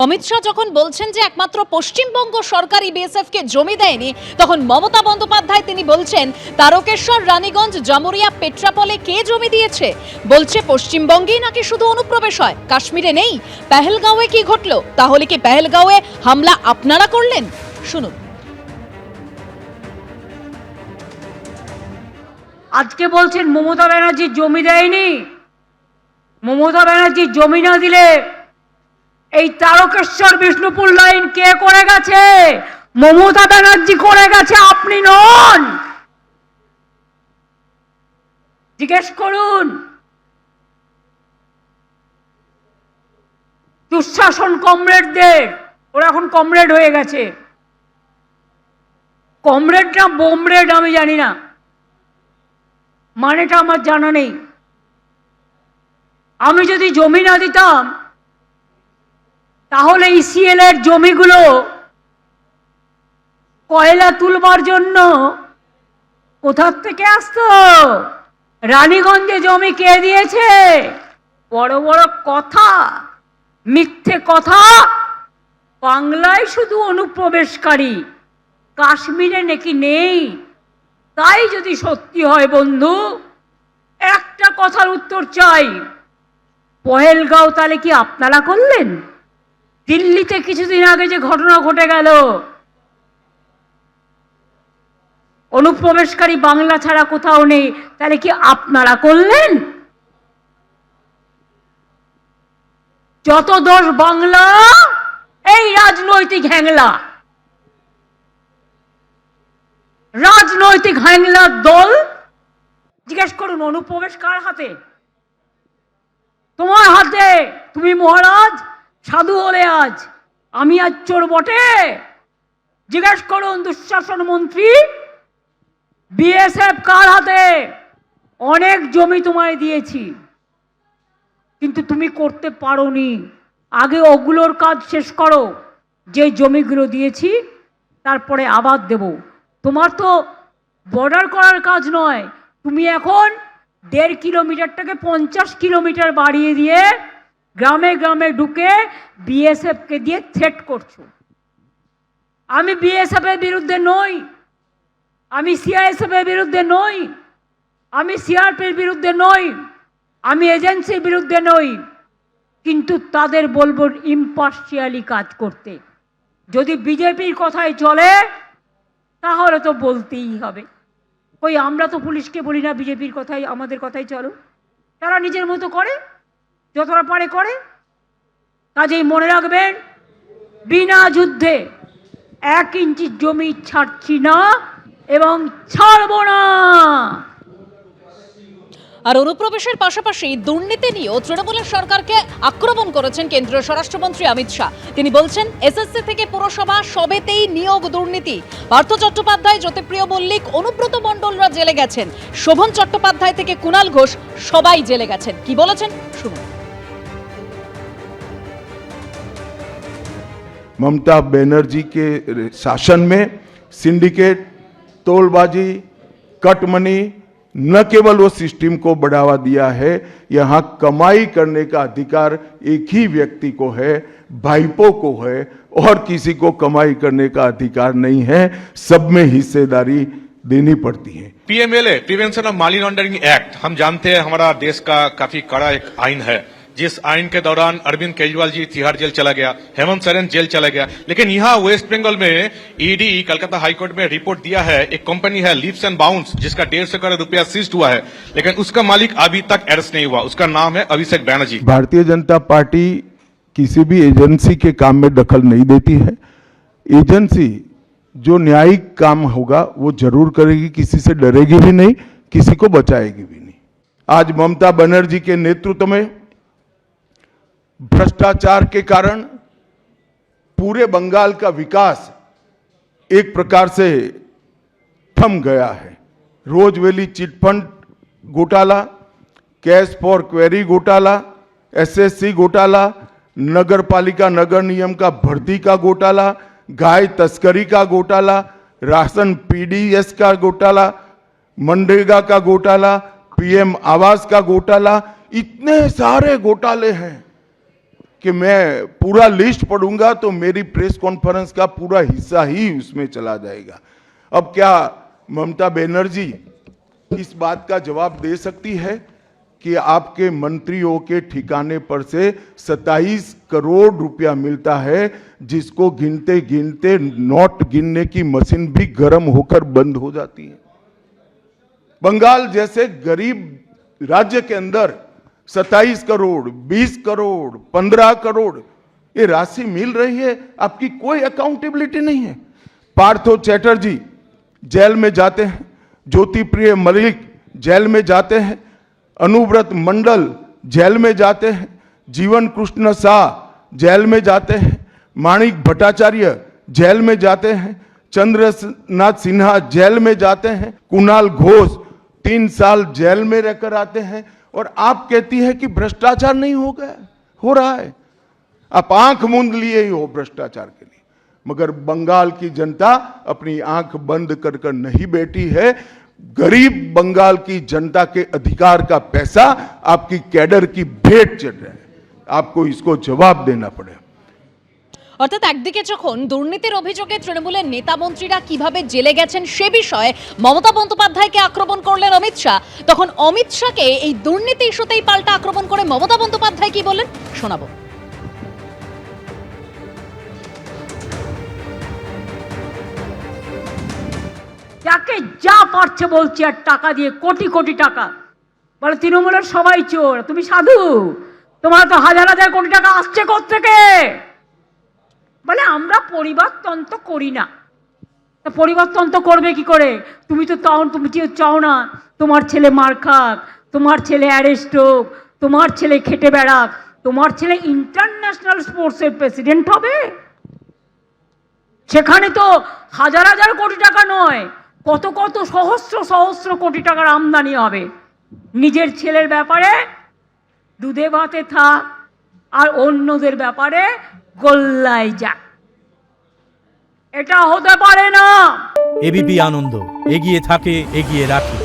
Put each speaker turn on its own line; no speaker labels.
অমিত শাহ যখন বলছেন যে একমাত্র পশ্চিমবঙ্গ সরকারই বিএসএফকে জমি দেয়নি, তখন মমতা বন্দ্যোপাধ্যায় তিনি বলছেন তারকেশ্বর, রানীগঞ্জ, জামুরিয়া, পেট্রাপলে কে জমি দিয়েছে? বলছে পশ্চিমবঙ্গেই নাকি শুধু অনুপ্রবেশ হয়, কাশ্মীরে নেই। পেহেলগাঁওয়ে কি ঘটলো? তাহলে কি পেহেলগাঁওয়ে হামলা আপনারা করলেন? শুনুন।
আজকে বলছেন মমতা ব্যানার্জি জমি দেয়নি। মমতা ব্যানার্জি জমি না দিলে এই তারকেশ্বর বিষ্ণুপুর লাইন কে করে গেছে? মমতা ব্যানার্জি করে গেছে, আপনি নন। জিজ্ঞেস করুন। দুঃশাসন কমরেডদের, ওরা এখন কমরেড হয়ে গেছে। কমরেড না বোমরেড আমি জানি না, মানেটা আমার জানা নেই। আমি যদি জমি না দিতাম তাহলে ইসিএল এর জমিগুলো কয়লা তুলবার জন্য কোথার থেকে আসতো? রানীগঞ্জে জমি কে দিয়েছে? বড় বড় কথা, মিথ্যে কথা। বাংলায় শুধু অনুপ্রবেশকারী, কাশ্মীরে নাকি নেই। তাই যদি সত্যি হয় বন্ধু, একটা কথার উত্তর চাই, পহেলগাঁও তাহলে কি আপনারা করলেন? দিল্লিতে কিছুদিন আগে যে ঘটনা ঘটে গেল, অনুপ্রবেশকারী বাংলা ছাড়া কোথাও নেই, তাহলে কি আপনারা করলেন? যত দোষ বাংলা, এই রাজনৈতিক হ্যাংলা, রাজনৈতিক হ্যাংলার দল। জিজ্ঞেস করুন অনুপ্রবেশ কার হাতে? তোমার হাতে। তুমি মহারাজ সাধু হলে আজ, আমি আজ চোর বটে। জিজ্ঞেস করুন দুঃশাসন মন্ত্রী, বিএসএফ কার হাতে? অনেক জমি তোমায় দিয়েছি, কিন্তু তুমি করতে পারোনি। আগে ওগুলোর কাজ শেষ করো, যে জমিগুলো দিয়েছি তারপরে আবার দেব। তোমার তো বর্ডার করার কাজ নয়, তুমি এখন 1.5 কিলোমিটারটাকে 50 কিলোমিটার বাড়িয়ে দিয়ে গ্রামে গ্রামে ঢুকে বিএসএফকে দিয়ে থ্রেট করছো। আমি বিএসএফ এর বিরুদ্ধে নই, আমি সিআইএসএফ এর বিরুদ্ধে নই, আমি সিআরপির বিরুদ্ধে নই, আমি এজেন্সির বিরুদ্ধে নই, কিন্তু তাদের বলবো ইম্পার্শিয়ালি কাজ করতে। যদি বিজেপির কথাই চলে তাহলে তো বলতেই হবে। কই আমরা তো পুলিশকে বলি না বিজেপির কথাই, আমাদের কথাই চলো। তারা নিজের মতো করে, যতটা পারে করে। কাজেই মনে রাখবেন, বিনা যুদ্ধে 1 ইঞ্চি জমি ছাড়ছি না এবং ছাড়ব না।
আর অনুপ্রবেশের পাশাপাশি দুর্নীতি নিয়েও তৃণমূলের সরকারকে আক্রমণ করেছেন কেন্দ্রীয় স্বরাষ্ট্রমন্ত্রী অমিত শাহ। তিনি বলছেন এসএসসি থেকে পুরসভা সবেতেই নিয়োগ দুর্নীতি। পার্থ চট্টোপাধ্যায়, জ্যোতিপ্রিয় মল্লিক, অনুব্রত মণ্ডলরা জেলে গেছেন। শোভন চট্টোপাধ্যায় থেকে কুণাল ঘোষ সবাই জেলে গেছেন। কি বলেছেন শুনুন।
ममता बनर्जी के शासन में सिंडिकेट, तोलबाजी, कटमनी, न केवल वो सिस्टम को बढ़ावा दिया है, यहाँ कमाई करने का अधिकार एक ही व्यक्ति को है, भाईपो को है, और किसी को कमाई करने का अधिकार नहीं है। सब में हिस्सेदारी देनी पड़ती है।
PMLA, prevention of money laundering act, हम जानते हैं हमारा देश का काफी कड़ा एक आइन है, जिस आइन के दौरान अरविंद केजरीवाल जी तिहाड़ जेल चला गया, हेमंत सोरेन जेल चला गया। लेकिन यहाँ वेस्ट बंगाल में ईडी कलकत्ता हाईकोर्ट में रिपोर्ट दिया है, एक कंपनी है लीप्स एंड बाउंड्स, जिसका 150 करोड़ रुपया सीज्ड हुआ है, लेकिन उसका मालिक अभी तक अरेस्ट नहीं हुआ। उसका नाम है अभिषेक बैनर्जी।
भारतीय जनता पार्टी किसी भी एजेंसी के काम में दखल नहीं देती है। एजेंसी जो न्यायिक काम होगा वो जरूर करेगी, किसी से डरेगी भी नहीं, किसी को बचाएगी भी नहीं। आज ममता बनर्जी के नेतृत्व में भ्रष्टाचार के कारण पूरे बंगाल का विकास एक प्रकार से थम गया है। रोजवेली चिटफंड घोटाला, कैश फॉर क्वेरी घोटाला, एसएससी घोटाला, नगर पालिका नगर नियम का भर्ती का घोटाला, गाय तस्करी का घोटाला, राशन पीडीएस का घोटाला, मनरेगा का घोटाला, पीएम आवास का घोटाला, इतने सारे घोटाले हैं। कि मैं पूरा लिस्ट पढ़ूंगा तो मेरी प्रेस कॉन्फ्रेंस का पूरा हिस्सा ही उसमें चला जाएगा। अब क्या ममता बनर्जी इस बात का जवाब दे सकती है कि आपके मंत्रियों के ठिकाने पर से 27 करोड़ रुपया मिलता है, जिसको गिनते गिनते नोट गिनने की मशीन भी गर्म होकर बंद हो जाती है। बंगाल जैसे गरीब राज्य के अंदर 27 करोड़, 20 करोड़, 15 करोड़ ये राशि मिल रही है, आपकी कोई अकाउंटेबिलिटी नहीं है। पार्थो चैटर्जी जेल में जाते हैं, ज्योति प्रिय मलिक जेल में जाते हैं, अनुव्रत मंडल जेल में जाते हैं, जीवन कृष्ण शाह जेल में जाते हैं, माणिक भट्टाचार्य जेल में जाते हैं, चंद्रनाथ सिन्हा जेल में जाते हैं, कुणाल घोष 3 साल जेल में रहकर आते हैं, और आप कहती है कि भ्रष्टाचार नहीं हो गया, हो रहा है। आप आंख मूंद लिए ही हो भ्रष्टाचार के लिए, मगर बंगाल की जनता अपनी आंख बंद कर कर नहीं बैठी है। गरीब बंगाल की जनता के अधिकार का पैसा आपकी कैडर की भेंट चढ़ रहा है, आपको इसको जवाब देना पड़ेगा।
অর্থাৎ একদিকে যখন দুর্নীতির অভিযোগে তৃণমূলের নেতা মন্ত্রীরা কিভাবে জেলে গেছেন সে বিষয়ে মমতা বন্দ্যোপাধ্যায়কে আক্রমণ করলেন অমিত শাহ, তখন অমিত শাহকে এই দুর্নীতি ইস্যুতেই পাল্টা আক্রমণ করে মমতা বন্দ্যোপাধ্যায় কি বললেন শোনাবো।
যাকে যা পারছে বলছে, আর টাকা দিয়ে কোটি কোটি টাকা, বলে তৃণমূলের সবাই চোর, তুমি সাধু, তোমার তো হাজার হাজার কোটি টাকা আসছে কোত্থেকে? বলে আমরা পরিবারতন্ত্র করি না। তা পরিবারতন্ত্র করবে কি করে? তুমি তো চাও না তোমার ছেলে মার খাক, তোমার ছেলে অ্যারেস্ট হোক, তোমার ছেলে খেটে বেড়াক, তোমার ছেলে ইন্টারন্যাশনাল স্পোর্টসের প্রেসিডেন্ট হবে। সেখানে তো হাজার হাজার কোটি টাকা নয়, কত কত সহস্র সহস্র কোটি টাকার আমদানি হবে। নিজের ছেলের ব্যাপারে দুধে ভাতে থাক, আর অন্যদের ব্যাপারে গোল্লায় যাক, এটা হতে পারে না।
এবিপি আনন্দ, এগিয়ে থাকে, এগিয়ে রাখে।